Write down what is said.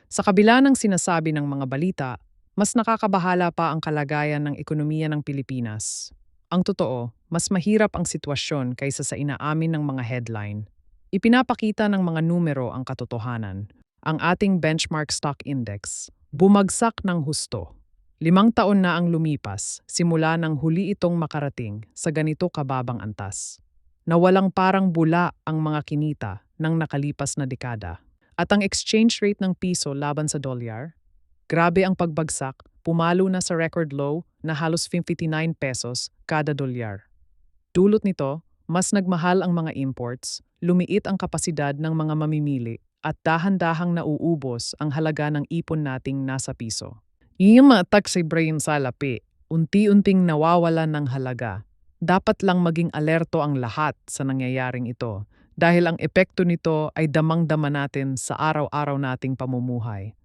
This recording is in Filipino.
Sa kabila ng sinasabi ng mga balita, mas nakakabahala pa ang kalagayan ng ekonomiya ng Pilipinas. Ang totoo, mas mahirap ang sitwasyon kaysa sa inaamin ng mga headline. Ipinapakita ng mga numero ang katotohanan. Ang ating benchmark stock index, bumagsak ng husto. 5 taon na ang lumipas simula nang huli itong makarating sa ganito kababang antas. Nawalang parang bula ang mga kinita ng nakalipas na dekada. At ang exchange rate ng piso laban sa dolyar, grabe ang pagbagsak, pumalo na sa record low na halos 59 pesos kada dolyar. Dulot nito, mas nagmahal ang mga imports, lumiit ang kapasidad ng mga mamimili, at dahan-dahang nauubos ang halaga ng ipon nating nasa piso. Iyong mga taxi brain sa lapi, unti-unting nawawalan ng halaga. Dapat lang maging alerto ang lahat sa nangyayaring ito dahil ang epekto nito ay damang-dama natin sa araw-araw nating pamumuhay.